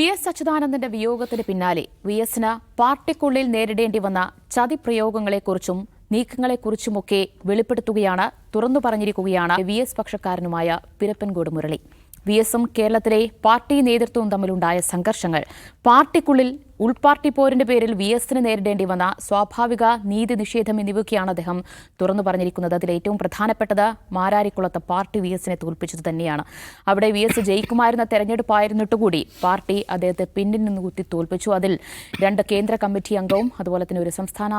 VS. അച്യുതാനന്ദന്റെ വിയോഗത്തിന് പിന്നാലെ വി.എസിന് പാർട്ടിക്കുള്ളിൽ നേരിടേണ്ടി വന്ന ചതിപ്രയോഗങ്ങളെക്കുറിച്ചും നീക്കങ്ങളെക്കുറിച്ചുമൊക്കെ വെളിപ്പെടുത്തുകയാണ്, തുറന്നു പറഞ്ഞിരിക്കുകയാണ് വി.എസ്. പക്ഷക്കാരനുമായ പിരപ്പൻകോട് മുരളി. വി.എസും കേരളത്തിലെ പാർട്ടി നേതൃത്വവും തമ്മിലുണ്ടായ സംഘർഷങ്ങൾ, പാർട്ടിക്കുള്ളിൽ ഉൾപാർട്ടി പോരിന്റെ പേരിൽ വി.എസിന് നേരിടേണ്ടി വന്ന സ്വാഭാവിക നീതി നിഷേധം എന്നിവയൊക്കെയാണ് അദ്ദേഹം തുറന്നു പറഞ്ഞിരിക്കുന്നത്. അതിൽ ഏറ്റവും പ്രധാനപ്പെട്ടത് മാരാരിക്കുളത്ത് പാർട്ടി വി.എസിനെ തോൽപ്പിച്ചത് തന്നെയാണ്. അവിടെ വി.എസ്. ജയിക്കുമായിരുന്ന തെരഞ്ഞെടുപ്പായിരുന്നിട്ടുകൂടി പാർട്ടി അദ്ദേഹത്തെ പിന്നിൽ നിന്ന് കുത്തി തോൽപ്പിച്ചു. അതിൽ 2 കേന്ദ്ര കമ്മിറ്റി അംഗവും അതുപോലെ തന്നെ ഒരു സംസ്ഥാന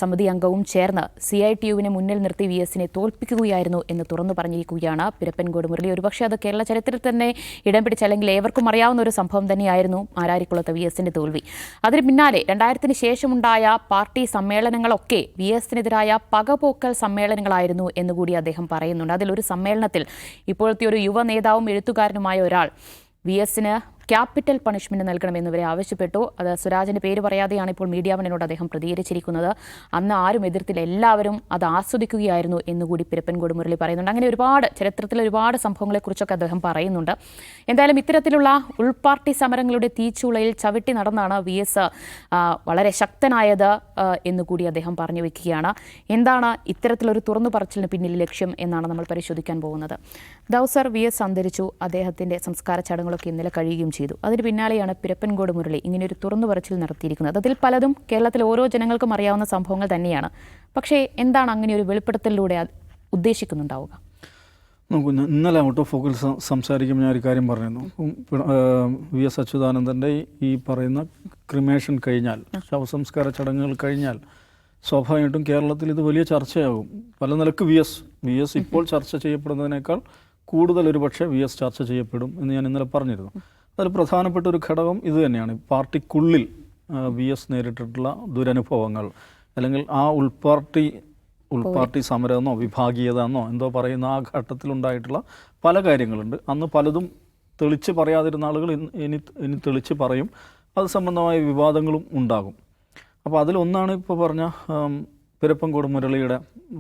സമിതി അംഗവും ചേർന്ന് CITU-വിനെ മുന്നിൽ നിർത്തി വി.എസിനെ തോൽപ്പിക്കുകയായിരുന്നു എന്ന് തുറന്നു പറഞ്ഞിരിക്കുകയാണ് പിരപ്പൻകോട് മുരളി. ഒരുപക്ഷെ അത് കേരള ചരിത്രത്തിൽ തന്നെ ഇടം പിടിച്ച, അല്ലെങ്കിൽ ഏവർക്കും അറിയാവുന്ന ഒരു സംഭവം തന്നെയായിരുന്നു മാരാരിക്കുളത്ത് വി.എസിന്റെ തോൽവി. അതിന് പിന്നാലെ 2000-ന് ശേഷമുണ്ടായ പാർട്ടി സമ്മേളനങ്ങളൊക്കെ വി.എസിനെതിരായ പകപോക്കൽ സമ്മേളനങ്ങളായിരുന്നു എന്നുകൂടി അദ്ദേഹം പറയുന്നുണ്ട്. അതിലൊരു സമ്മേളനത്തിൽ ഇപ്പോഴത്തെ ഒരു യുവ നേതാവും എഴുത്തുകാരനുമായ ഒരാൾ വി.എസിന് ക്യാപിറ്റൽ പണിഷ്മെന്റ് നൽകണമെന്നിവരെ ആവശ്യപ്പെട്ടു. അത് സ്വരാജിന്റെ പേര് പറയാതെയാണ് ഇപ്പോൾ മീഡിയ വണിനോട് അദ്ദേഹം പ്രതികരിച്ചിരിക്കുന്നത്. അന്ന് ആരും എതിർത്തില്ല, എല്ലാവരും അത് ആസ്വദിക്കുകയായിരുന്നു എന്നുകൂടി പിരപ്പൻകോട് മുരളി പറയുന്നുണ്ട്. അങ്ങനെ ചരിത്രത്തിലെ ഒരുപാട് സംഭവങ്ങളെക്കുറിച്ചൊക്കെ അദ്ദേഹം പറയുന്നുണ്ട്. എന്തായാലും ഇത്തരത്തിലുള്ള ഉൾപാർട്ടി സമരങ്ങളുടെ തീച്ചൂളയിൽ ചവിട്ടി നടന്നാണ് വി.എസ്. വളരെ ശക്തനായത് എന്നുകൂടി അദ്ദേഹം പറഞ്ഞു വെക്കുകയാണ്. എന്താണ് ഇത്തരത്തിലൊരു തുറന്നു പറച്ചിലിന് പിന്നിൽ ലക്ഷ്യം എന്നാണ് നമ്മൾ പരിശോധിക്കാൻ പോകുന്നത്. ദൗസർ വി.എസ്. അന്തരിച്ചു. അദ്ദേഹത്തിന്റെ സംസ്കാര ചടങ്ങുകളൊക്കെ ഇന്നലെ കഴിയുകയും ചെയ്തു. അതിന് പിന്നാലെയാണ് പിരപ്പൻകോട് മുരളി ഇങ്ങനെയൊരു തുറന്നു പറച്ചിൽ നടത്തിയിരിക്കുന്നത്. അതിൽ പലതും കേരളത്തിലെ ഓരോ ജനങ്ങൾക്കും അറിയാവുന്ന സംഭവങ്ങൾ തന്നെയാണ്. പക്ഷേ എന്താണ് അങ്ങനെ ഒരു വെളിപ്പെടുത്തലിലൂടെ ഉദ്ദേശിക്കുന്നുണ്ടാവുക? നമുക്ക് ഇന്നലെ ഔട്ട് ഓഫ് ഫോക്കസ് സംസാരിക്കുമ്പോൾ ഞാൻ ഒരു കാര്യം പറഞ്ഞിരുന്നു. വി.എസ്. അച്യുതാനന്ദൻ്റെ ഈ പറയുന്ന ക്രിമേഷൻ കഴിഞ്ഞാൽ, ശവസംസ്കാര ചടങ്ങുകൾ കഴിഞ്ഞാൽ സ്വാഭാവികമായിട്ടും കേരളത്തിൽ ഇത് വലിയ ചർച്ചയാകും. പല നിലക്ക് വി എസ് ഇപ്പോൾ ചർച്ച ചെയ്യപ്പെടുന്നതിനേക്കാൾ കൂടുതൽ ഒരുപക്ഷെ വി.എസ്. ചർച്ച ചെയ്യപ്പെടും എന്ന് ഞാൻ ഇന്നലെ പറഞ്ഞിരുന്നു. അതിൽ പ്രധാനപ്പെട്ട ഒരു ഘടകം ഇത് തന്നെയാണ്. പാർട്ടിക്കുള്ളിൽ വി.എസ്. നേരിട്ടിട്ടുള്ള ദുരനുഭവങ്ങൾ, അല്ലെങ്കിൽ ആ ഉൾപാർട്ടി സമരമെന്നോ വിഭാഗീയത എന്നോ എന്തോ പറയുന്ന ആ ഘട്ടത്തിലുണ്ടായിട്ടുള്ള പല കാര്യങ്ങളുണ്ട്. അന്ന് പലതും തെളിച്ച് പറയാതിരുന്ന ആളുകൾ ഇനി തെളിച്ച് പറയും. അത് സംബന്ധമായ വിവാദങ്ങളും ഉണ്ടാകും. അപ്പോൾ അതിലൊന്നാണ് ഇപ്പോൾ പറഞ്ഞ പിരപ്പൻകോട് മുരളിയുടെ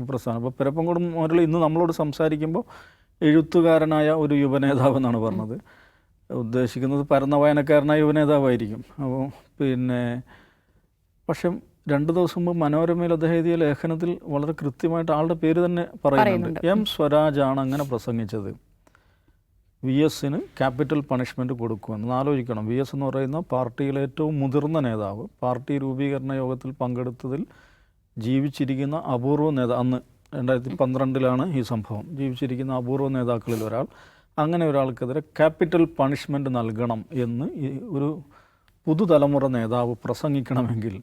പ്രസ്ഥാനം. അപ്പോൾ പിരപ്പൻകോട് മുരളി ഇന്ന് നമ്മളോട് സംസാരിക്കുമ്പോൾ എഴുത്തുകാരനായ ഒരു യുവനേതാവ് എന്നാണ് പറഞ്ഞത്. ഉദ്ദേശിക്കുന്നത് പരന്ന വായനക്കാരനായ യുവനേതാവായിരിക്കും. അപ്പോൾ പക്ഷെ 2 ദിവസം മുമ്പ് മനോരമയിൽ അദ്ദേഹം എഴുതിയ ലേഖനത്തിൽ വളരെ കൃത്യമായിട്ട് ആളുടെ പേര് തന്നെ പറയുന്നുണ്ട്. എം സ്വരാജാണ് അങ്ങനെ പ്രസംഗിച്ചത്. വി.എസിന് ക്യാപിറ്റൽ പണിഷ്മെൻറ്റ് കൊടുക്കുമെന്ന് ആലോചിക്കണം. വി.എസ്. എന്ന് പറയുന്ന പാർട്ടിയിലെ ഏറ്റവും മുതിർന്ന നേതാവ്, പാർട്ടി രൂപീകരണ യോഗത്തിൽ പങ്കെടുത്തതിൽ ജീവിച്ചിരിക്കുന്ന അപൂർവ നേതാവ്, അന്ന് 2012-ലാണ് ഈ സംഭവം, ജീവിച്ചിരിക്കുന്ന അപൂർവ നേതാക്കളിൽ ഒരാൾ, അങ്ങനെ ഒരാൾക്കെതിരെ ക്യാപിറ്റൽ പണിഷ്മെൻറ്റ് നൽകണം എന്ന് ഒരു പുതുതലമുറ നേതാവ് പ്രസംഗിക്കണമെങ്കിൽ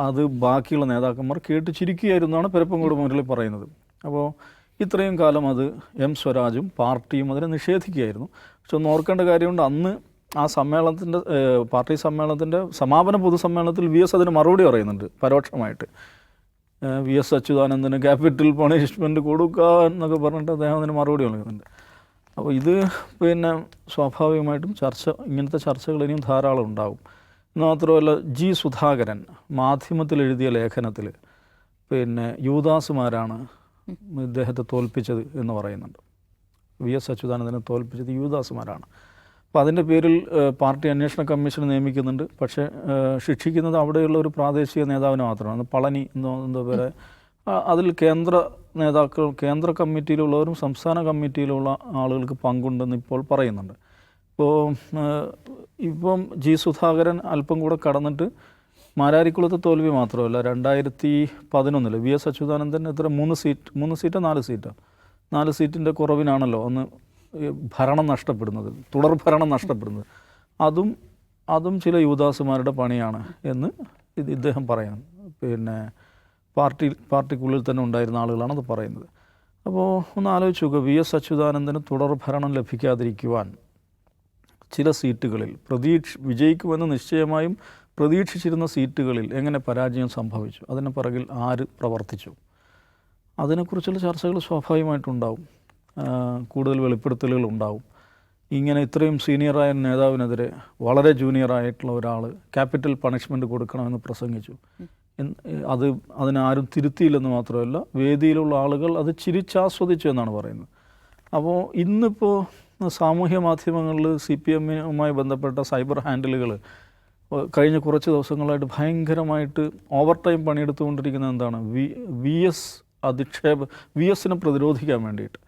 അത് ബാക്കിയുള്ള നേതാക്കന്മാർ കേട്ട് ചിരിക്കുകയായിരുന്നാണ് പിരപ്പൻകോട് മുരളി പറയുന്നത്. അപ്പോൾ ഇത്രയും കാലം അത് എം സ്വരാജും പാർട്ടിയും അതിനെ നിഷേധിക്കുകയായിരുന്നു. പക്ഷെ ഒന്ന് ഓർക്കേണ്ട കാര്യമുണ്ട്, അന്ന് ആ പാർട്ടി സമ്മേളനത്തിൻ്റെ സമാപന പൊതുസമ്മേളനത്തിൽ വി.എസ്. അതിന് മറുപടി പറയുന്നുണ്ട് പരോക്ഷമായിട്ട്. വി.എസ്. അച്യുതാനന്ദന് ക്യാപിറ്റൽ പണിഷ്മെൻറ്റ് കൊടുക്കുക എന്നൊക്കെ പറഞ്ഞിട്ട് അദ്ദേഹം അതിന് മറുപടി നൽകുന്നുണ്ട്. അപ്പോൾ ഇത് സ്വാഭാവികമായിട്ടും ഇങ്ങനത്തെ ചർച്ചകൾ ഇനിയും ധാരാളം ഉണ്ടാകും. എന്ന് മാത്രമല്ല, ജി. സുധാകരൻ മാധ്യമത്തിൽ എഴുതിയ ലേഖനത്തിൽ യൂദാസുമാരാണ് ഇദ്ദേഹത്തെ തോൽപ്പിച്ചത് എന്ന് പറയുന്നുണ്ട്. വി.എസ്. അച്യുതാനന്ദനെ തോൽപ്പിച്ചത് യൂദാസുമാരാണ്. അപ്പോൾ അതിൻ്റെ പേരിൽ പാർട്ടി അന്വേഷണ കമ്മീഷൻ നിയമിക്കുന്നുണ്ട്. പക്ഷേ ശിക്ഷിക്കുന്നത് അവിടെയുള്ള ഒരു പ്രാദേശിക നേതാവിനെ മാത്രമാണ്. പളനി എന്തോ പേരെ. അതിൽ കേന്ദ്ര കമ്മിറ്റിയിലുള്ളവരും സംസ്ഥാന കമ്മിറ്റിയിലുള്ള ആളുകൾക്ക് പങ്കുണ്ടെന്ന് ഇപ്പോൾ പറയുന്നുണ്ട്. ഇപ്പം ജി. സുധാകരൻ അല്പം കൂടെ കടന്നിട്ട് മാരാരിക്കുളത്തെ തോൽവി മാത്രമല്ല, 2011 വി.എസ്. അച്യുതാനന്ദൻ എത്ര 3 സീറ്റോ 4 സീറ്റോ 4 സീറ്റിൻ്റെ കുറവിനാണല്ലോ അന്ന് ഭരണം നഷ്ടപ്പെടുന്നത്, തുടർഭരണം നഷ്ടപ്പെടുന്നത്. അതും ചില യൂദാസുമാരുടെ പണിയാണ് എന്ന് ഇദ്ദേഹം പറയുന്നു. പാർട്ടിക്കുള്ളിൽ തന്നെ ഉണ്ടായിരുന്ന ആളുകളാണ് അത് പറയുന്നത്. അപ്പോൾ ഒന്ന് ആലോചിച്ച് നോക്കുക, വി.എസ്. അച്യുതാനന്ദന് തുടർഭരണം ലഭിക്കാതിരിക്കുവാൻ ചില സീറ്റുകളിൽ വിജയിക്കുമെന്ന് നിശ്ചയമായും പ്രതീക്ഷിച്ചിരുന്ന സീറ്റുകളിൽ എങ്ങനെ പരാജയം സംഭവിച്ചു, അതിന് പിറകിൽ ആര് പ്രവർത്തിച്ചു, അതിനെക്കുറിച്ചുള്ള ചർച്ചകൾ സ്വാഭാവികമായിട്ടുണ്ടാവും. കൂടുതൽ വെളിപ്പെടുത്തലുകൾ ഉണ്ടാവും. ഇങ്ങനെ ഇത്രയും സീനിയറായ നേതാവിനെതിരെ വളരെ ജൂനിയറായിട്ടുള്ള ഒരാൾ ക്യാപിറ്റൽ പണിഷ്മെൻറ്റ് കൊടുക്കണമെന്ന് പ്രസംഗിച്ചു. അതിനാരും തിരുത്തിയില്ലെന്ന് മാത്രമല്ല, വേദിയിലുള്ള ആളുകൾ അത് ചിരിച്ചാസ്വദിച്ചു എന്നാണ് പറയുന്നത്. അപ്പോൾ ഇന്നിപ്പോൾ സാമൂഹ്യ മാധ്യമങ്ങളിൽ CPM-യുമായി ബന്ധപ്പെട്ട സൈബർ ഹാൻഡിലുകൾ കഴിഞ്ഞ കുറച്ച് ദിവസങ്ങളായിട്ട് ഭയങ്കരമായിട്ട് ഓവർ ടൈം പണിയെടുത്തുകൊണ്ടിരിക്കുന്നത് എന്താണ്? വി എസിനെ പ്രതിരോധിക്കാൻ വേണ്ടിയിട്ട്.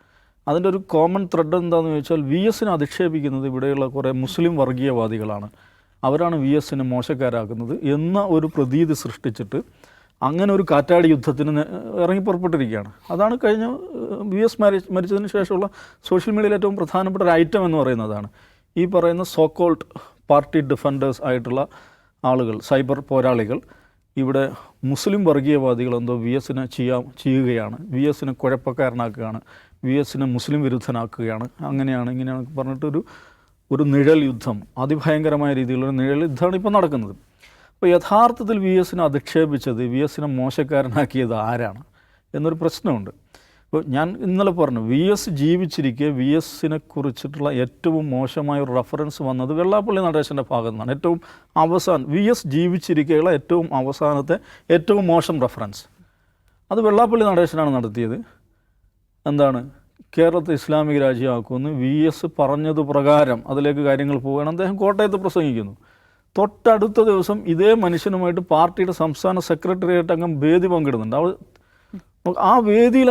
അതിൻ്റെ ഒരു കോമൺ ത്രെഡ് എന്താണെന്ന് ചോദിച്ചാൽ VSനെ അധിക്ഷേപിക്കുന്നത് ഇവിടെയുള്ള കുറേ മുസ്ലിം വർഗീയവാദികളാണ്. അവരാണ് VSനെ മോശക്കാരാക്കുന്നത് എന്ന ഒരു പ്രതീതി സൃഷ്ടിച്ചിട്ട് അങ്ങനെ ഒരു കാറ്റാടി യുദ്ധത്തിന് ഇറങ്ങി പുറപ്പെട്ടിരിക്കുകയാണ്. അതാണ് കഴിഞ്ഞ VS മരിച്ചതിന് ശേഷമുള്ള സോഷ്യൽ മീഡിയയിൽ ഏറ്റവും പ്രധാനപ്പെട്ട ഒരു ഐറ്റം എന്ന് പറയുന്നതാണ് ഈ പറയുന്ന സോക്കോൾഡ് പാർട്ടി ഡിഫൻഡേഴ്സ് ആയിട്ടുള്ള ആളുകൾ, സൈബർ പോരാളികൾ ഇവിടെ മുസ്ലിം വർഗീയവാദികൾ എന്തോ VSനെ ചെയ്യുകയാണ്, VSനെ കുഴപ്പക്കാരനാക്കുകയാണ്, VSനെ മുസ്ലിം വിരുദ്ധനാക്കുകയാണ്, അങ്ങനെയാണ് ഇങ്ങനെയാണ് പറഞ്ഞിട്ടൊരു നിഴൽ യുദ്ധം, അതിഭയങ്കരമായ രീതിയിലുള്ള നിഴൽ യുദ്ധമാണ് ഇപ്പോൾ നടക്കുന്നത്. അപ്പോൾ യഥാർത്ഥത്തിൽ VSനെ അധിക്ഷേപിച്ചത്, VSനെ മോശക്കാരനാക്കിയത് ആരാണ് എന്നൊരു പ്രശ്നമുണ്ട്. അപ്പോൾ ഞാൻ ഇന്നലെ പറഞ്ഞു, VS ജീവിച്ചിരിക്കെ VSനെ കുറിച്ചിട്ടുള്ള ഏറ്റവും മോശമായ ഒരു റെഫറൻസ് വന്നത് വെള്ളാപ്പള്ളി നടേശൻ്റെ ഭാഗത്തു നിന്നാണ്. ഏറ്റവും അവസാനം VS ജീവിച്ചിരിക്കെയുള്ള ഏറ്റവും അവസാനത്തെ ഏറ്റവും മോശം റെഫറൻസ് അത് വെള്ളാപ്പള്ളി നടേശനാണ് നടത്തിയത്. എന്താണ്? കേരളത്തെ ഇസ്ലാമിക രാജ്യമാക്കുമെന്ന് VS പറഞ്ഞത് പ്രകാരം അതിലേക്ക് കാര്യങ്ങൾ പോവുകയാണ്. അദ്ദേഹം കോട്ടയത്ത് പ്രസംഗിക്കുന്നു. തൊട്ടടുത്ത ദിവസം ഇതേ മനുഷ്യനുമായിട്ട് പാർട്ടിയുടെ സംസ്ഥാന സെക്രട്ടറിയായിട്ട് അംഗം വേദി പങ്കിടുന്നുണ്ട്. ആ വേദിയിൽ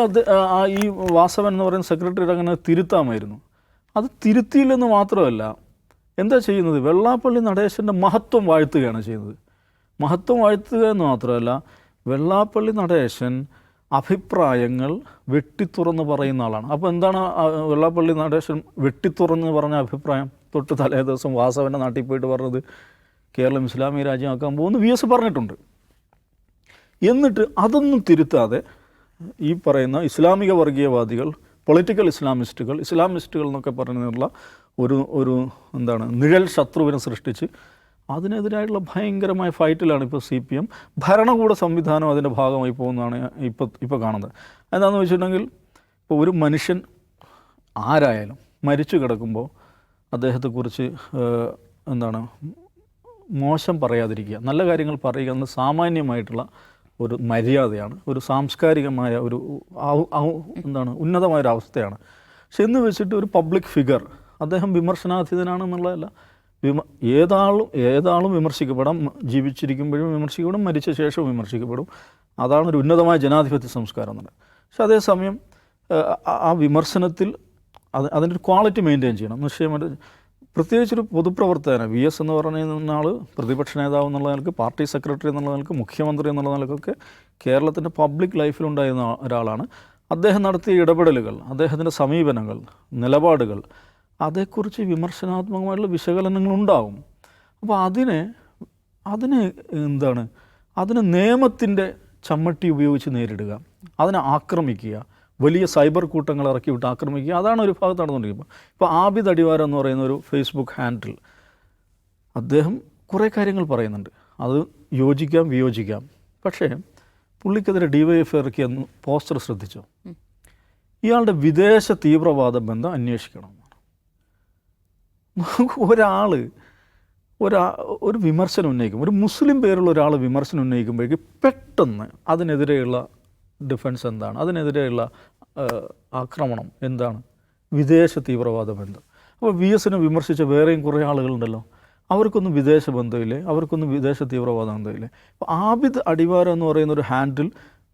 ഈ വാസവൻ എന്ന് പറയുന്ന സെക്രട്ടറി അങ്ങനെ തിരുത്താമായിരുന്നു. അത് തിരുത്തിയില്ലെന്ന് മാത്രമല്ല, എന്താ ചെയ്യുന്നത്? വെള്ളാപ്പള്ളി നടേശൻ്റെ മഹത്വം വാഴ്ത്തുകയാണ് ചെയ്യുന്നത്. മഹത്വം വാഴ്ത്തുക എന്ന് മാത്രമല്ല, വെള്ളാപ്പള്ളി നടേശൻ അഭിപ്രായങ്ങൾ വെട്ടിത്തുറന്ന് പറയുന്ന ആളാണ്. അപ്പോൾ എന്താണ് വെള്ളാപ്പള്ളി നടേശൻ വെട്ടിത്തുറന്ന് പറഞ്ഞ അഭിപ്രായം? തൊട്ട് തലേ ദിവസം വാസവൻ്റെ നാട്ടിൽ പോയിട്ട് പറഞ്ഞത് കേരളം ഇസ്ലാമിക രാജ്യമാക്കാൻ പോകുന്നു VS പറഞ്ഞിട്ടുണ്ട്. എന്നിട്ട് അതൊന്നും തിരുത്താതെ ഈ പറയുന്ന ഇസ്ലാമിക വർഗീയവാദികൾ, പൊളിറ്റിക്കൽ ഇസ്ലാമിസ്റ്റുകൾ എന്നൊക്കെ പറഞ്ഞുള്ള ഒരു എന്താണ് നിഴൽ ശത്രുവിനെ സൃഷ്ടിച്ച് അതിനെതിരായിട്ടുള്ള ഭയങ്കരമായ ഫൈറ്റിലാണ് ഇപ്പോൾ CPM. ഭരണകൂട സംവിധാനം അതിൻ്റെ ഭാഗമായി പോകുന്നതാണ് ഇപ്പോൾ കാണുന്നത്. എന്താണെന്ന് വെച്ചിട്ടുണ്ടെങ്കിൽ, ഇപ്പോൾ ഒരു മനുഷ്യൻ ആരായാലും മരിച്ചു കിടക്കുമ്പോൾ അദ്ദേഹത്തെക്കുറിച്ച് എന്താണ് മോശം പറയാതിരിക്കുക, നല്ല കാര്യങ്ങൾ പറയുക എന്ന സാമാന്യമായിട്ടുള്ള ഒരു മര്യാദയാണ്, ഒരു സാംസ്കാരികമായ ഒരു എന്താണ് ഉന്നതമായൊരവസ്ഥയാണ്. പക്ഷെ എന്ന് വെച്ചിട്ട് ഒരു പബ്ലിക് ഫിഗർ അദ്ദേഹം വിമർശനാതീതനാണെന്നുള്ളതല്ല. ഏതാളും വിമർശിക്കപ്പെടാം, ജീവിച്ചിരിക്കുമ്പോഴും വിമർശിക്കപ്പെടും, മരിച്ച ശേഷവും വിമർശിക്കപ്പെടും. അതാണ് ഒരു ഉന്നതമായ ജനാധിപത്യ സംസ്കാരം എന്നുള്ളത്. പക്ഷെ അതേസമയം ആ വിമർശനത്തിൽ അതിൻ്റെ ഒരു ക്വാളിറ്റി മെയിൻറ്റെയിൻ ചെയ്യണം. നിശ്ചയമായിട്ട് പ്രത്യേകിച്ചൊരു പൊതുപ്രവർത്തകന് VS എന്ന് പറയുന്ന ആൾ പ്രതിപക്ഷ നേതാവ് എന്നുള്ള നിലക്ക്, പാർട്ടി സെക്രട്ടറി എന്നുള്ള നിലക്ക്, മുഖ്യമന്ത്രി എന്നുള്ള നിലക്കൊക്കെ കേരളത്തിൻ്റെ പബ്ലിക് ലൈഫിലുണ്ടായിരുന്ന ഒരാളാണ്. അദ്ദേഹം നടത്തിയ ഇടപെടലുകൾ, അദ്ദേഹത്തിൻ്റെ സമീപനങ്ങൾ, നിലപാടുകൾ, അതേക്കുറിച്ച് വിമർശനാത്മകമായിട്ടുള്ള വിശകലനങ്ങളുണ്ടാവും. അപ്പോൾ അതിനെ നിയമത്തിൻ്റെ ചമ്മട്ടി ഉപയോഗിച്ച് നേരിടുക, അതിനെ ആക്രമിക്കുക, വലിയ സൈബർ കൂട്ടങ്ങൾ ഇറക്കി വിട്ട് ആക്രമിക്കുക, അതാണ് ഒരു ഭാഗത്ത് നടന്നുകൊണ്ടിരിക്കുന്നത്. ഇപ്പോൾ ആബിദ് അടിവാര എന്ന് പറയുന്ന ഒരു ഫേസ്ബുക്ക് ഹാൻഡിൽ, അദ്ദേഹം കുറേ കാര്യങ്ങൾ പറയുന്നുണ്ട്, അത് യോജിക്കാം വിയോജിക്കാം. പക്ഷേ പുള്ളിക്കെതിരെ DYFI ഇറക്കിയ പോസ്റ്റർ ശ്രദ്ധിച്ചോ? ഇയാളുടെ വിദേശ തീവ്രവാദ ബന്ധം അന്വേഷിക്കണം. ഒരു വിമർശനം ഉന്നയിക്കും, ഒരു മുസ്ലിം പേരുള്ള ഒരാൾ വിമർശനം ഉന്നയിക്കുമ്പോഴേക്ക് പെട്ടെന്ന് അതിനെതിരെയുള്ള ഡിഫൻസ് എന്താണ്, അതിനെതിരെയുള്ള ആക്രമണം എന്താണ്? വിദേശ തീവ്രവാദ ബന്ധം. അപ്പോൾ VSനെ വിമർശിച്ച വേറെയും കുറേ ആളുകളുണ്ടല്ലോ, അവർക്കൊന്നും വിദേശ ബന്ധമില്ലേ, അവർക്കൊന്നും വിദേശ തീവ്രവാദ ബന്ധമില്ലേ? അപ്പോൾ ആബിദ് അടിവാര എന്ന് പറയുന്ന ഒരു ഹാൻഡിൽ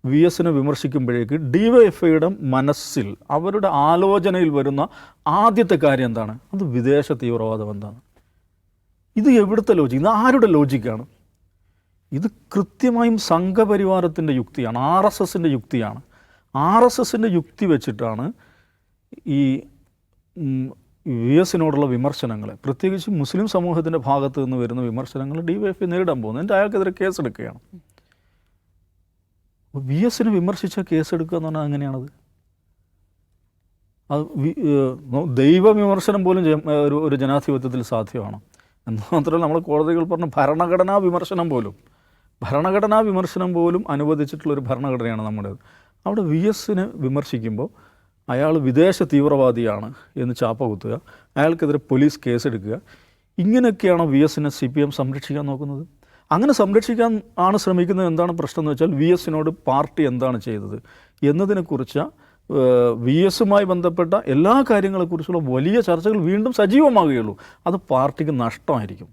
VSനെ വിമർശിക്കുമ്പോഴേക്ക് DYFIയുടെ മനസ്സിൽ, അവരുടെ ആലോചനയിൽ വരുന്ന ആദ്യത്തെ കാര്യം എന്താണ്? അത് വിദേശ തീവ്രവാദ ബന്ധമാണ്. ഇത് എവിടുത്തെ ലോജിക്? ഇത് ആരുടെ ലോജിക്കാണ്? ഇത് കൃത്യമായും സംഘപരിവാരത്തിൻ്റെ യുക്തിയാണ്, RSSൻ്റെ യുക്തിയാണ്. RSSൻ്റെ യുക്തി വെച്ചിട്ടാണ് ഈ VSനോടുള്ള വിമർശനങ്ങളെ, പ്രത്യേകിച്ച് മുസ്ലിം സമൂഹത്തിൻ്റെ ഭാഗത്ത് നിന്ന് വരുന്ന വിമർശനങ്ങൾ DYFI നേരിടാൻ പോകുന്നത്. എന്നിട്ട് അയാൾക്കെതിരെ കേസെടുക്കുകയാണ്. VSനെ വിമർശിച്ച കേസെടുക്കുക എന്ന് പറഞ്ഞാൽ അങ്ങനെയാണത്. അത് ദൈവവിമർശനം പോലും ഒരു ജനാധിപത്യത്തിൽ സാധ്യമാണ്. എന്ന് മാത്രമല്ല, നമ്മൾ കോടതികൾ പറഞ്ഞ ഭരണഘടനാ വിമർശനം പോലും അനുവദിച്ചിട്ടുള്ളൊരു ഭരണഘടനയാണ് നമ്മുടേത്. അവിടെ VSനെ വിമർശിക്കുമ്പോൾ അയാൾ വിദേശ തീവ്രവാദിയാണ് എന്ന് ചാപ്പ കുത്തുക, അയാൾക്കെതിരെ പോലീസ് കേസെടുക്കുക, ഇങ്ങനെയൊക്കെയാണോ VSനെ CPM സംരക്ഷിക്കാൻ നോക്കുന്നത്? അങ്ങനെ സംരക്ഷിക്കാൻ ആണ് ശ്രമിക്കുന്നത്. എന്താണ് പ്രശ്നം എന്ന് വെച്ചാൽ, VSനോട് പാർട്ടി എന്താണ് ചെയ്തത് എന്നതിനെക്കുറിച്ച് വി എസുമായി ബന്ധപ്പെട്ട എല്ലാ കാര്യങ്ങളെക്കുറിച്ചുള്ള വലിയ ചർച്ചകൾ വീണ്ടും സജീവമാകുകയുള്ളൂ. അത് പാർട്ടിക്ക് നഷ്ടമായിരിക്കും,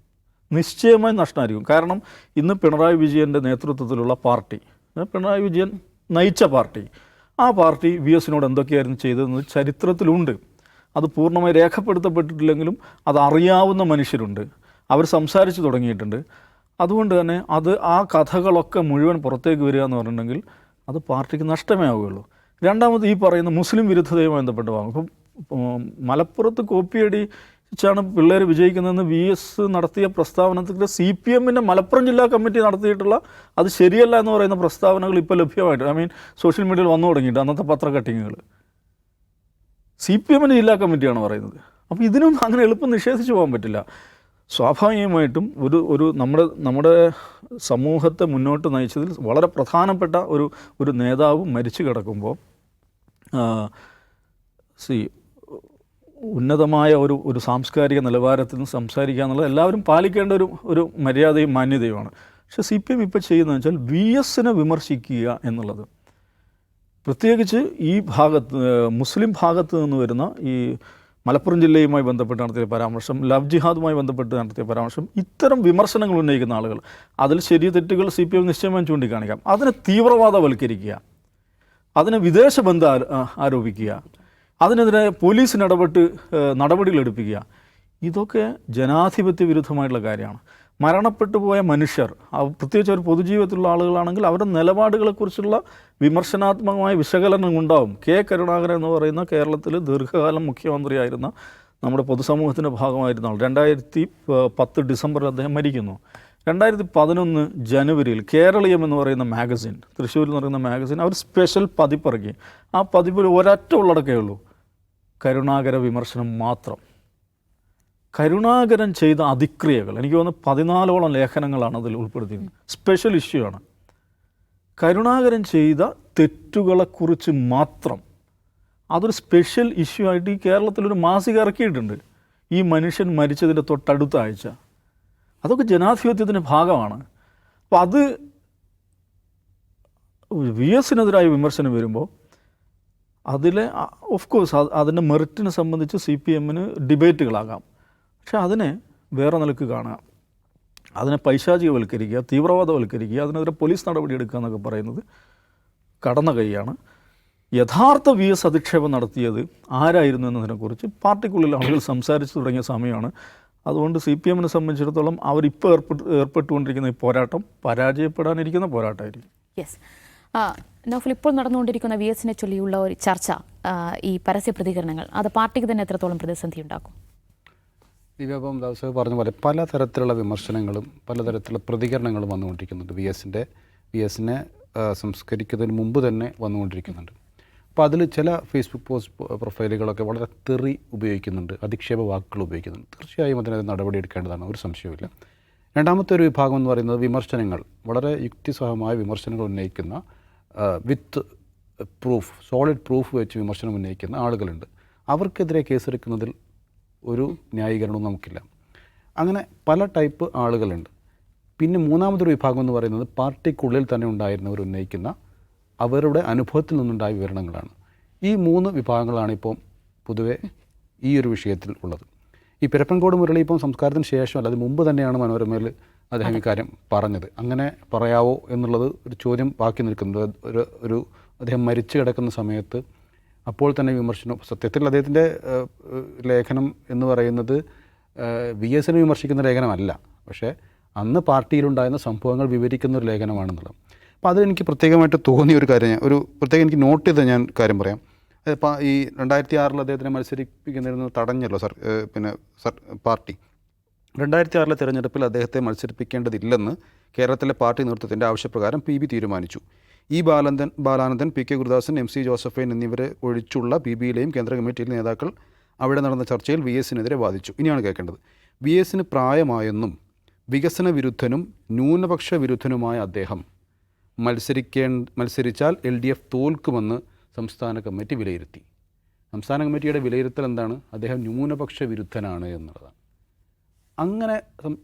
നിശ്ചയമായി നഷ്ടമായിരിക്കും. കാരണം ഇന്ന് പിണറായി വിജയൻ്റെ നേതൃത്വത്തിലുള്ള പാർട്ടി, പിണറായി വിജയൻ നയിച്ച പാർട്ടി, ആ പാർട്ടി വി എസിനോട് എന്തൊക്കെയായിരുന്നു ചെയ്തതെന്ന് ചരിത്രത്തിലുണ്ട്. അത് പൂർണ്ണമായി രേഖപ്പെടുത്തപ്പെട്ടിട്ടില്ലെങ്കിലും അതറിയാവുന്ന മനുഷ്യരുണ്ട്, അവർ സംസാരിച്ച് തുടങ്ങിയിട്ടുണ്ട്. അതുകൊണ്ട് തന്നെ ആ കഥകളൊക്കെ മുഴുവൻ പുറത്തേക്ക് വരിക എന്ന് പറഞ്ഞിട്ടുണ്ടെങ്കിൽ അത് പാർട്ടിക്ക് നഷ്ടമേ ആവുകയുള്ളൂ. രണ്ടാമത് ഈ പറയുന്ന മുസ്ലിം വിരുദ്ധതയുമായി ബന്ധപ്പെട്ട് വാങ്ങും. ഇപ്പം മലപ്പുറത്ത് കോപ്പിയടിച്ചാണ് പിള്ളേർ വിജയിക്കുന്നതെന്ന് വി എസ് നടത്തിയ പ്രസ്താവനത്തിൽ CPM മലപ്പുറം ജില്ലാ കമ്മിറ്റി നടത്തിയിട്ടുള്ള അത് ശരിയല്ല എന്ന് പറയുന്ന പ്രസ്താവനകൾ ഇപ്പോൾ ലഭ്യമായിട്ട് സോഷ്യൽ മീഡിയയിൽ വന്നു തുടങ്ങിയിട്ട് അന്നത്തെ പത്ര കട്ടിങ്ങുകൾ CPM ജില്ലാ കമ്മിറ്റിയാണ് പറയുന്നത്. അപ്പോൾ ഇതിനും അങ്ങനെ എളുപ്പം നിഷേധിച്ച് പോകാൻ പറ്റില്ല. സ്വാഭാവികമായിട്ടും ഒരു നമ്മുടെ സമൂഹത്തെ മുന്നോട്ട് നയിച്ചതിൽ വളരെ പ്രധാനപ്പെട്ട ഒരു നേതാവ് മരിച്ചു കിടക്കുമ്പോൾ ഉന്നതമായ ഒരു സാംസ്കാരിക നിലവാരത്തിൽ നിന്ന് സംസാരിക്കുക എന്നുള്ളത് എല്ലാവരും പാലിക്കേണ്ട ഒരു മര്യാദയും മാന്യതയുമാണ്. പക്ഷേ CPM ഇപ്പോൾ ചെയ്യുന്നതെന്ന് വെച്ചാൽ വി എസിനെ വിമർശിക്കുക എന്നുള്ളത്, പ്രത്യേകിച്ച് ഈ മുസ്ലിം ഭാഗത്ത് നിന്ന് വരുന്ന ഈ മലപ്പുറം ജില്ലയുമായി ബന്ധപ്പെട്ട് നടത്തിയ പരാമർശം, ലവ് ജിഹാദുമായി ബന്ധപ്പെട്ട് നടത്തിയ പരാമർശം, ഇത്തരം വിമർശനങ്ങൾ ഉന്നയിക്കുന്ന ആളുകൾ, അതിൽ ശരി തെറ്റുകൾ CPM നിശ്ചയമായും ചൂണ്ടിക്കാണിക്കാം. അതിനെ തീവ്രവാദവൽക്കരിക്കുക, അതിനെ വിദേശ ബന്ധം ആരോപിക്കുക, അതിനെതിരെ പോലീസിന് നടപടികളെടുപ്പിക്കുക, ഇതൊക്കെ ജനാധിപത്യ വിരുദ്ധമായിട്ടുള്ള കാര്യമാണ്. മരണപ്പെട്ടു പോയ മനുഷ്യർ, പ്രത്യേകിച്ച് ഒരു പൊതുജീവിതത്തിലുള്ള ആളുകളാണെങ്കിൽ അവരുടെ നിലപാടുകളെക്കുറിച്ചുള്ള വിമർശനാത്മകമായ വിശകലനം ഉണ്ടാവും. കരുണാകരൻ എന്ന് പറയുന്ന കേരളത്തിൽ ദീർഘകാലം മുഖ്യമന്ത്രിയായിരുന്ന നമ്മുടെ പൊതുസമൂഹത്തിൻ്റെ ഭാഗമായിരുന്ന ആൾ 2010 ഡിസംബറിൽ അദ്ദേഹം മരിക്കുന്നു. 2011 ജനുവരിയിൽ കേരളീയം എന്ന് പറയുന്ന മാഗസിൻ, തൃശ്ശൂരിൽ എന്ന് പറയുന്ന മാഗസിൻ, അവർ സ്പെഷ്യൽ പതിപ്പിറക്കി. ആ പതിപ്പിൽ ഒരൊറ്റ ഉള്ളടക്കേ ഉള്ളൂ, കരുണാകര വിമർശനം മാത്രം. കരുണാകരൻ ചെയ്ത അതിക്രിയകൾ, എനിക്ക് തോന്നുന്നു 14ഓളം ലേഖനങ്ങളാണ് അതിൽ ഉൾപ്പെടുത്തിയിരുന്നത്. സ്പെഷ്യൽ ഇഷ്യൂ ആണ്. കരുണാകരൻ ചെയ്ത തെറ്റുകളെക്കുറിച്ച് മാത്രം അതൊരു സ്പെഷ്യൽ ഇഷ്യൂ ആയിട്ട് ഈ കേരളത്തിലൊരു മാസിക ഇറക്കിയിട്ടുണ്ട്. ഈ മനുഷ്യൻ മരിച്ചതിൻ്റെ തൊട്ടടുത്ത ആഴ്ച. അതൊക്കെ ജനാധിപത്യത്തിൻ്റെ ഭാഗമാണ്. അപ്പോൾ അത് വി എസിനെതിരായ വിമർശനം വരുമ്പോൾ അതിലെ ഓഫ് കോഴ്സ് അതിൻ്റെ മെറിറ്റിനെ സംബന്ധിച്ച് CPMന് ഡിബേറ്റുകളാകാം. പക്ഷെ അതിനെ വേറെ നിലക്ക് കാണുക, അതിനെ പൈശാചികവൽക്കരിക്കുക, തീവ്രവാദവൽക്കരിക്കുക, അതിനെതിരെ പോലീസ് നടപടിയെടുക്കുക എന്നൊക്കെ പറയുന്നത് കടന്ന കൈയാണ്. യഥാർത്ഥ വി എസ് അധിക്ഷേപം നടത്തിയത് ആരായിരുന്നു എന്നതിനെക്കുറിച്ച് പാർട്ടിക്കുള്ളിൽ ആളുകൾ സംസാരിച്ചു തുടങ്ങിയ സമയമാണ്. അതുകൊണ്ട് CPMനെ സംബന്ധിച്ചിടത്തോളം അവരിപ്പോൾ ഏർപ്പെട്ടുകൊണ്ടിരിക്കുന്ന ഈ പോരാട്ടം പരാജയപ്പെടാനിരിക്കുന്ന പോരാട്ടമായിരിക്കും. യെസ്, നൗഫൽ, ഇപ്പോൾ നടന്നുകൊണ്ടിരിക്കുന്ന വി എസിനെ ചൊല്ലിയുള്ള ഒരു ചർച്ച, ഈ പരസ്യ പ്രതികരണങ്ങൾ, അത് പാർട്ടിക്ക് തന്നെ എത്രത്തോളം പ്രതിസന്ധി ഉണ്ടാക്കും? ദിവ്യപ്പം ദാസ് പറഞ്ഞ പോലെ പലതരത്തിലുള്ള വിമർശനങ്ങളും പലതരത്തിലുള്ള പ്രതികരണങ്ങളും വന്നുകൊണ്ടിരിക്കുന്നുണ്ട്. വി എസിനെ സംസ്കരിക്കുന്നതിന് മുമ്പ് തന്നെ വന്നുകൊണ്ടിരിക്കുന്നുണ്ട്. അപ്പോൾ അതിൽ ചില ഫേസ്ബുക്ക് പോസ്റ്റ് പ്രൊഫൈലുകളൊക്കെ വളരെ തെറി ഉപയോഗിക്കുന്നുണ്ട്, അധിക്ഷേപ വാക്കുകൾ ഉപയോഗിക്കുന്നുണ്ട്. തീർച്ചയായും അതിനകത്ത് നടപടിയെടുക്കേണ്ടതാണ്, ഒരു സംശയവുമില്ല. രണ്ടാമത്തെ ഒരു വിഭാഗം എന്ന് പറയുന്നത് വിമർശനങ്ങൾ, വളരെ യുക്തിസഹമായ വിമർശനങ്ങൾ ഉന്നയിക്കുന്ന, വിത്ത് പ്രൂഫ്, സോളിഡ് പ്രൂഫ് വെച്ച് വിമർശനം ഉന്നയിക്കുന്ന ആളുകളുണ്ട്. അവർക്കെതിരെ കേസെടുക്കുന്നതിൽ ഒരു ന്യായീകരണവും നമുക്കില്ല. അങ്ങനെ പല ടൈപ്പ് ആളുകളുണ്ട്. പിന്നെ മൂന്നാമതൊരു വിഭാഗം എന്ന് പറയുന്നത് പാർട്ടിക്കുള്ളിൽ തന്നെ ഉണ്ടായിരുന്നവർ ഉന്നയിക്കുന്ന അവരുടെ അനുഭവത്തിൽ നിന്നുണ്ടായ വിവരണങ്ങളാണ്. ഈ 3 വിഭാഗങ്ങളാണ് ഇപ്പോൾ പൊതുവെ ഈ ഒരു വിഷയത്തിൽ ഉള്ളത്. ഈ പിരപ്പൻകോട് മുരളി ഇപ്പം സംസ്കാരത്തിന് ശേഷമല്ല, അത് മുമ്പ് തന്നെയാണ് മനോരമയിൽ അദ്ദേഹം ഇക്കാര്യം പറഞ്ഞത്. അങ്ങനെ പറയാവോ എന്നുള്ളത് ഒരു ചോദ്യം ബാക്കി നിൽക്കുന്നത്. ഒരു അദ്ദേഹം മരിച്ചു കിടക്കുന്ന സമയത്ത് അപ്പോൾ തന്നെ വിമർശനം, സത്യത്തിൽ അദ്ദേഹത്തിൻ്റെ ലേഖനം എന്ന് പറയുന്നത് വി എസിനെ വിമർശിക്കുന്ന ലേഖനമല്ല, പക്ഷേ അന്ന് പാർട്ടിയിലുണ്ടായിരുന്ന സംഭവങ്ങൾ വിവരിക്കുന്ന ഒരു ലേഖനമാണെന്നുള്ളത്. അപ്പോൾ അതിലെനിക്ക് പ്രത്യേകമായിട്ട് തോന്നിയ ഒരു കാര്യം, പ്രത്യേകം എനിക്ക് നോട്ട് ചെയ്ത ഞാൻ കാര്യം പറയാം. അതിപ്പോൾ ഈ 2006 അദ്ദേഹത്തിനെ മത്സരിപ്പിക്കുന്നതിന് തടഞ്ഞല്ലോ പാർട്ടി. 2006 തിരഞ്ഞെടുപ്പിൽ അദ്ദേഹത്തെ മത്സരിപ്പിക്കേണ്ടതില്ലെന്ന് കേരളത്തിലെ പാർട്ടി നേതൃത്വത്തിൻ്റെ ആവശ്യപ്രകാരം PB തീരുമാനിച്ചു. Balanandan, PK Gurudasan, MC Josephine എന്നിവരെ ഒഴിച്ചുള്ള PBയിലെയും കേന്ദ്ര കമ്മിറ്റിയിലെ നേതാക്കൾ അവിടെ നടന്ന ചർച്ചയിൽ വി എസിനെതിരെ വാദിച്ചു. ഇനിയാണ് കേൾക്കേണ്ടത്. വി എസിന് പ്രായമായെന്നും വികസന വിരുദ്ധനും ന്യൂനപക്ഷ വിരുദ്ധനുമായ അദ്ദേഹം മത്സരിച്ചാൽ LDF തോൽക്കുമെന്ന് സംസ്ഥാന കമ്മിറ്റി വിലയിരുത്തി. സംസ്ഥാന കമ്മിറ്റിയുടെ വിലയിരുത്തൽ എന്താണ്? അദ്ദേഹം ന്യൂനപക്ഷ വിരുദ്ധനാണ് എന്നുള്ളതാണ്. അങ്ങനെ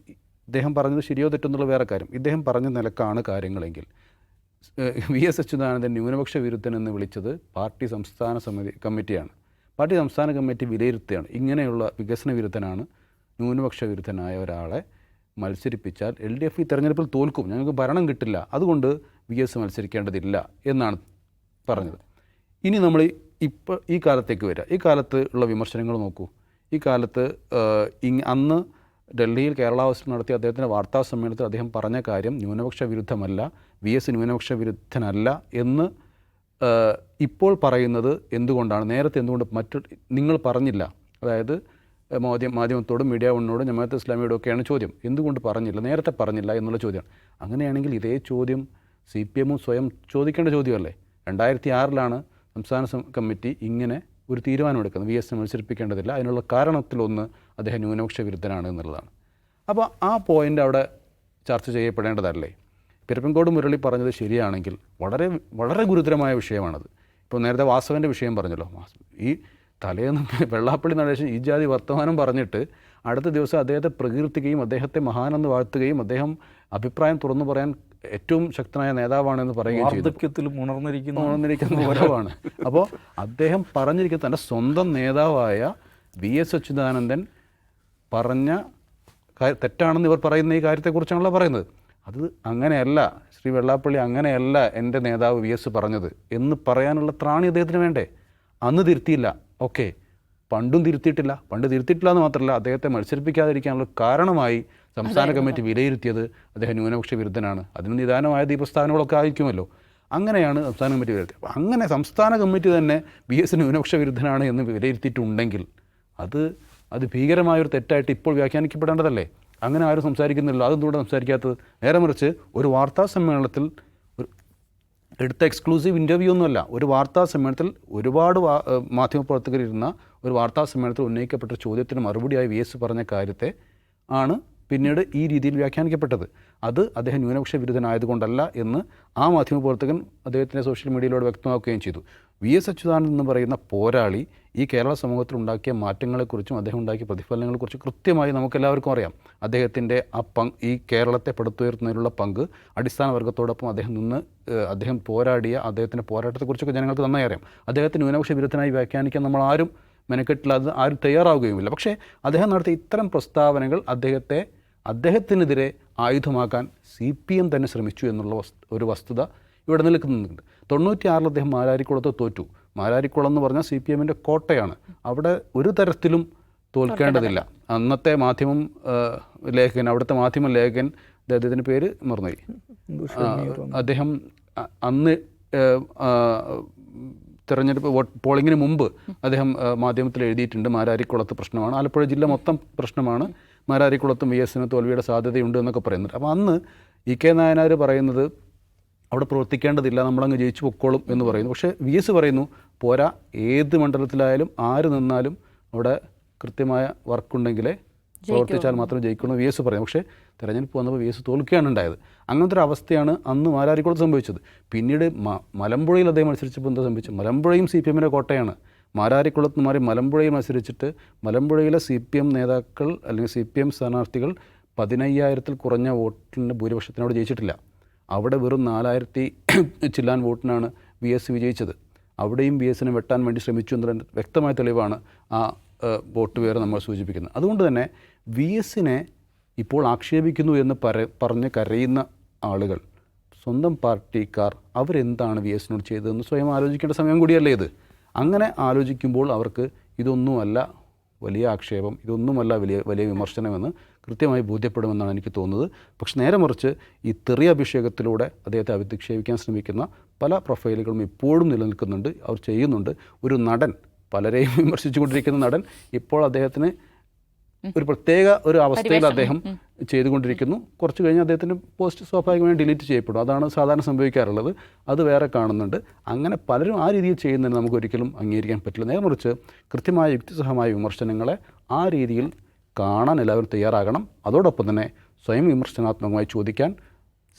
അദ്ദേഹം പറഞ്ഞത് ശരിയോ തെറ്റെന്നുള്ള വേറെ കാര്യം. ഇദ്ദേഹം പറഞ്ഞ നിലക്കാണ് കാര്യങ്ങളെങ്കിൽ വി എസ് അച്യുതാനന്ദൻ ന്യൂനപക്ഷ വിരുദ്ധൻ എന്ന് വിളിച്ചത് പാർട്ടി സംസ്ഥാന കമ്മിറ്റിയാണ്. പാർട്ടി സംസ്ഥാന കമ്മിറ്റി വിലയിരുത്തുകയാണ് ഇങ്ങനെയുള്ള വികസന വിരുദ്ധനാണ്, ന്യൂനപക്ഷ വിരുദ്ധനായ ഒരാളെ മത്സരിപ്പിച്ചാൽ LDF ഈ തെരഞ്ഞെടുപ്പിൽ തോൽക്കും, ഞങ്ങൾക്ക് ഭരണം കിട്ടില്ല, അതുകൊണ്ട് VS മത്സരിക്കേണ്ടതില്ല എന്നാണ് പറഞ്ഞത്. ഇനി നമ്മൾ ഇപ്പോൾ ഈ കാലത്തേക്ക് വരിക. ഈ കാലത്ത് ഉള്ള വിമർശനങ്ങൾ നോക്കൂ. ഈ കാലത്ത് അന്ന് ഡൽഹിയിൽ കേരള ഹൗസിൽ നടത്തിയ അദ്ദേഹത്തിൻ്റെ വാർത്താ സമ്മേളനത്തിൽ അദ്ദേഹം പറഞ്ഞ കാര്യം ന്യൂനപക്ഷ വിരുദ്ധമല്ല, VS ന്യൂനപക്ഷ വിരുദ്ധനല്ല എന്ന് ഇപ്പോൾ പറയുന്നത് എന്തുകൊണ്ടാണ്? നേരത്തെ എന്തുകൊണ്ട് നിങ്ങൾ പറഞ്ഞില്ല? അതായത് മാധ്യമത്തോടും മീഡിയ വണ്ണോടും ജമാഅത്തെ ഇസ്ലാമിയോടും ഒക്കെയാണ് ചോദ്യം. എന്തുകൊണ്ട് പറഞ്ഞില്ല, നേരത്തെ പറഞ്ഞില്ല എന്നുള്ള ചോദ്യമാണ്. അങ്ങനെയാണെങ്കിൽ ഇതേ ചോദ്യം CPM സ്വയം ചോദിക്കേണ്ട ചോദ്യമല്ലേ? 2006 സംസ്ഥാന കമ്മിറ്റി ഇങ്ങനെ ഒരു തീരുമാനമെടുക്കുന്നത്, VS മത്സരിപ്പിക്കേണ്ടതില്ല, അതിനുള്ള കാരണത്തിലൊന്ന് അദ്ദേഹം ന്യൂനപക്ഷ വിരുദ്ധനാണ് എന്നുള്ളതാണ്. അപ്പോൾ ആ പോയിൻ്റ് അവിടെ ചർച്ച ചെയ്യപ്പെടേണ്ടതല്ലേ? പിരപ്പൻകോട് മുരളി പറഞ്ഞത് ശരിയാണെങ്കിൽ വളരെ വളരെ ഗുരുതരമായ വിഷയമാണത്. ഇപ്പോൾ നേരത്തെ വാസവൻ്റെ വിഷയം പറഞ്ഞല്ലോ, ഈ തലേന്ന് വെള്ളാപ്പള്ളി നടേശൻ ഈ ജാതി വർത്തമാനം പറഞ്ഞിട്ട് അടുത്ത ദിവസം അദ്ദേഹത്തെ പ്രകീർത്തിക്കുകയും അദ്ദേഹത്തെ മഹാനെന്ന് വാഴ്ത്തുകയും അദ്ദേഹം അഭിപ്രായം തുറന്നു പറയാൻ ഏറ്റവും ശക്തനായ നേതാവാണെന്ന് പറയുകയും ചെയ്തു. ഉണർന്നിരിക്കുന്ന ഓരവാണ്. അപ്പോൾ അദ്ദേഹം പറഞ്ഞിരിക്കുന്നത് തൻ്റെ സ്വന്തം നേതാവായ VS അച്യുതാനന്ദൻ പറഞ്ഞ തെറ്റാണെന്ന് ഇവർ പറയുന്ന ഈ കാര്യത്തെക്കുറിച്ചാണല്ലോ പറയുന്നത്. അത് അങ്ങനെയല്ല, ശ്രീ വെള്ളാപ്പള്ളി അങ്ങനെയല്ല എൻ്റെ നേതാവ് VS പറഞ്ഞത് എന്ന് പറയാനുള്ള ത്രാണി അദ്ദേഹത്തിന് വേണ്ടേ? അന്ന് തിരുത്തിയില്ല, ഓക്കെ, പണ്ടും തിരുത്തിയിട്ടില്ല. പണ്ട് തിരുത്തിയിട്ടില്ല എന്ന് മാത്രമല്ല, അദ്ദേഹത്തെ മത്സരിപ്പിക്കാതിരിക്കാനുള്ള കാരണമായി സംസ്ഥാന കമ്മിറ്റി വിലയിരുത്തിയത് അദ്ദേഹം ന്യൂനപക്ഷ വിരുദ്ധനാണ്. അതിന് നിദാനമായ ദീപസ്ഥാനങ്ങളൊക്കെ ആയിരിക്കുമല്ലോ. അങ്ങനെയാണ് സംസ്ഥാന കമ്മിറ്റി വിലയിരുത്തിയത്. അപ്പോൾ അങ്ങനെ സംസ്ഥാന കമ്മിറ്റി തന്നെ VS ന്യൂനപക്ഷ വിരുദ്ധനാണ് എന്ന് വിലയിരുത്തിയിട്ടുണ്ടെങ്കിൽ അത് ഭീകരമായൊരു തെറ്റായിട്ട് ഇപ്പോൾ വ്യാഖ്യാനിക്കപ്പെടേണ്ടതല്ലേ? അങ്ങനെ ആരും സംസാരിക്കുന്നില്ല. അതെന്തുകൊണ്ട് സംസാരിക്കാത്തത്? നേരെ മറിച്ച് ഒരു വാർത്താ സമ്മേളനത്തിൽ എടുത്ത എക്സ്ക്ലൂസീവ് ഇൻ്റർവ്യൂ ഒന്നുമല്ല, ഒരു വാർത്താ സമ്മേളനത്തിൽ ഒരുപാട് മാധ്യമപ്രവർത്തകരിരുന്ന ഒരു വാർത്താ സമ്മേളനത്തിൽ ഉന്നയിക്കപ്പെട്ട ചോദ്യത്തിന് മറുപടിയായി VS പറഞ്ഞ കാര്യത്തെ ആണ് പിന്നീട് ഈ രീതിയിൽ വ്യാഖ്യാനിക്കപ്പെട്ടത്. അത് അദ്ദേഹം ന്യൂനപക്ഷ വിരുദ്ധനായതുകൊണ്ടല്ല എന്ന് ആ മാധ്യമപ്രവർത്തകൻ അദ്ദേഹത്തിൻ്റെ സോഷ്യൽ മീഡിയയിലൂടെ വ്യക്തമാക്കുകയും ചെയ്തു. VS അച്യുതാനന്ദൻ എന്ന് പറയുന്ന പോരാളി ഈ കേരള സമൂഹത്തിൽ ഉണ്ടാക്കിയ മാറ്റങ്ങളെക്കുറിച്ചും അദ്ദേഹം ഉണ്ടാക്കിയ പ്രതിഫലനങ്ങളെക്കുറിച്ചും കൃത്യമായി നമുക്കെല്ലാവർക്കും അറിയാം. അദ്ദേഹത്തിൻ്റെ ഈ കേരളത്തെ പടുത്തുയർത്തുന്നതിനുള്ള പങ്ക്, അടിസ്ഥാന വർഗത്തോടൊപ്പം അദ്ദേഹം പോരാടിയ അദ്ദേഹത്തിൻ്റെ പോരാട്ടത്തെക്കുറിച്ചൊക്കെ ജനങ്ങൾക്ക് നന്നായി അറിയാം. അദ്ദേഹത്തിന് ന്യൂനപക്ഷ വിരുദ്ധനായി വ്യാഖ്യാനിക്കാൻ നമ്മൾ ആരും മെനക്കെട്ടില്ല, അത് ആരും തയ്യാറാവുകയുമില്ല. പക്ഷേ അദ്ദേഹം നടത്തിയ ഇത്തരം പ്രസ്താവനകൾ അദ്ദേഹത്തിനെതിരെ ആയുധമാക്കാൻ CPM തന്നെ ശ്രമിച്ചു എന്നുള്ള ഒരു വസ്തുത ഇവിടെ നിൽക്കുന്നുണ്ട്. 96 അദ്ദേഹം മാരാരിക്കുളത്ത് തോറ്റു. മാരാരിക്കുളം എന്ന് പറഞ്ഞാൽ CPMൻ്റെ കോട്ടയാണ്. അവിടെ ഒരു തരത്തിലും തോൽക്കേണ്ടതില്ല. അന്നത്തെ മാധ്യമം ലേഖകൻ, അവിടുത്തെ മാധ്യമ ലേഖകൻ, അദ്ദേഹത്തിൻ്റെ പേര് മറന്നുപോയി, അദ്ദേഹം അന്ന് തെരഞ്ഞെടുപ്പ് പോളിങ്ങിന് മുമ്പ് അദ്ദേഹം മാധ്യമത്തിൽ എഴുതിയിട്ടുണ്ട്, മാരാരിക്കുളത്ത് പ്രശ്നമാണ്, ആലപ്പുഴ ജില്ല മൊത്തം പ്രശ്നമാണ്, മാരാരിക്കുളത്തും VSന് തോൽവിയുടെ സാധ്യതയുണ്ട് എന്നൊക്കെ പറയുന്നുണ്ട്. അപ്പോൾ അന്ന് EK നായനാർ പറയുന്നത് അവിടെ പ്രവർത്തിക്കേണ്ടതില്ല, നമ്മളങ്ങ് ജയിച്ചു പൊക്കോളും എന്ന് പറയുന്നു. പക്ഷേ VS പറയുന്നു പോരാ, ഏത് മണ്ഡലത്തിലായാലും ആര് നിന്നാലും അവിടെ കൃത്യമായ വർക്കുണ്ടെങ്കിലേ പ്രവർത്തിച്ചാൽ മാത്രം ജയിക്കണം VS പറയും. പക്ഷേ തെരഞ്ഞെടുപ്പ് വന്നപ്പോൾ VS തോൽക്കുകയാണ് ഉണ്ടായത്. അങ്ങനത്തെ ഒരു അവസ്ഥയാണ് അന്ന് മാരാരിക്കുളത്ത് സംഭവിച്ചത്. പിന്നീട് മലമ്പുഴയിൽ അദ്ദേഹം മത്സരിച്ചപ്പോൾ എന്താ സംഭവിച്ചത്? മലമ്പുഴയും CPMൻ്റെ കോട്ടയാണ്. മാരാരിക്കുളത്ത് മാറി മലമ്പുഴയിൽ മത്സരിച്ചിട്ട് മലമ്പുഴയിലെ CPM നേതാക്കൾ അല്ലെങ്കിൽ CPM സ്ഥാനാർത്ഥികൾ 15,000-ൽ കുറഞ്ഞ വോട്ടിൻ്റെ ഭൂരിപക്ഷത്തിനോട് ജയിച്ചിട്ടില്ല. അവിടെ വെറും 4,000 ചില്ലാൻ വോട്ടിനാണ് VS വിജയിച്ചത്. അവിടെയും VSനെ വെട്ടാൻ വേണ്ടി ശ്രമിച്ചു എന്നതിന് വ്യക്തമായ തെളിവാണ് ആ വോട്ട് പേര് നമ്മൾ സൂചിപ്പിക്കുന്നത്. അതുകൊണ്ട് തന്നെ VSനെ ഇപ്പോൾ ആക്ഷേപിക്കുന്നു എന്ന് പറഞ്ഞ് കരയുന്ന ആളുകൾ, സ്വന്തം പാർട്ടിക്കാർ, അവരെന്താണ് VSനോട് ചെയ്തതെന്ന് സ്വയം ആലോചിക്കേണ്ട സമയം കൂടിയല്ലേ ഇത്? അങ്ങനെ ആലോചിക്കുമ്പോൾ അവർക്ക് ഇതൊന്നുമല്ല വലിയ ആക്ഷേപം, ഇതൊന്നുമല്ല വലിയ വിമർശനമെന്ന് കൃത്യമായി ബോധ്യപ്പെടുമെന്നാണ് എനിക്ക് തോന്നുന്നത്. പക്ഷെ നേരെ മറിച്ച് ഈ തെറി അഭിഷേകത്തിലൂടെ അദ്ദേഹത്തെ അധിക്ഷേപിക്കാൻ ശ്രമിക്കുന്ന പല പ്രൊഫൈലുകളും ഇപ്പോഴും നിലനിൽക്കുന്നുണ്ട്, അവർ ചെയ്യുന്നുണ്ട്. ഒരു നടൻ, പലരെയും വിമർശിച്ചുകൊണ്ടിരിക്കുന്ന നടൻ ഇപ്പോൾ അദ്ദേഹത്തിന് ഒരു പ്രത്യേക ഒരു അവസ്ഥയിൽ അദ്ദേഹം ചെയ്തുകൊണ്ടിരിക്കുന്നു. കുറച്ച് കഴിഞ്ഞ് അദ്ദേഹത്തിൻ്റെ പോസ്റ്റ് സ്വാഭാവികമായും ഡിലീറ്റ് ചെയ്യപ്പെടും. അതാണ് സാധാരണ സംഭവിക്കാറുള്ളത്. അത് വേറെ കാണുന്നുണ്ട്. അങ്ങനെ പലരും ആ രീതിയിൽ ചെയ്യുന്നതിന് നമുക്ക് ഒരിക്കലും അംഗീകരിക്കാൻ പറ്റില്ല. നേരെ മറിച്ച് കൃത്യമായ യുക്തിസഹമായ വിമർശനങ്ങളെ ആ രീതിയിൽ കാണാൻ എല്ലാവരും തയ്യാറാകണം. അതോടൊപ്പം തന്നെ സ്വയം വിമർശനാത്മകമായി ചോദിക്കാൻ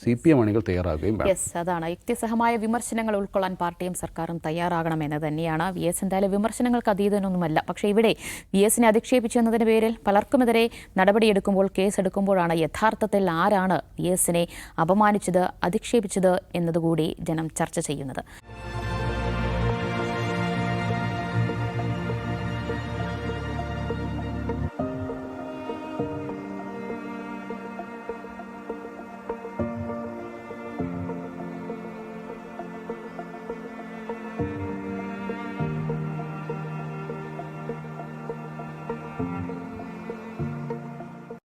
CPM അണികൾ തയ്യാറാകുകയും വേണം. യെസ്, അതാണ് യുക്തിസഹമായ വിമർശനങ്ങൾ ഉൾക്കൊള്ളാൻ പാർട്ടിയും സർക്കാരും തയ്യാറാകണമെന്ന് തന്നെയാണ്. VS എന്തായാലും വിമർശനങ്ങൾക്ക് അതീതനൊന്നുമല്ല. പക്ഷേ ഇവിടെ VS നെ അധിക്ഷേപിച്ചു എന്നതിന് പേരിൽ പലർക്കുമെതിരെ നടപടിയെടുക്കുമ്പോൾ, കേസെടുക്കുമ്പോഴാണ് യഥാർത്ഥത്തിൽ ആരാണ് VS നെ അപമാനിച്ചത്, അധിക്ഷേപിച്ചത് എന്നതുകൂടി ജനം ചർച്ച ചെയ്യുന്നത്.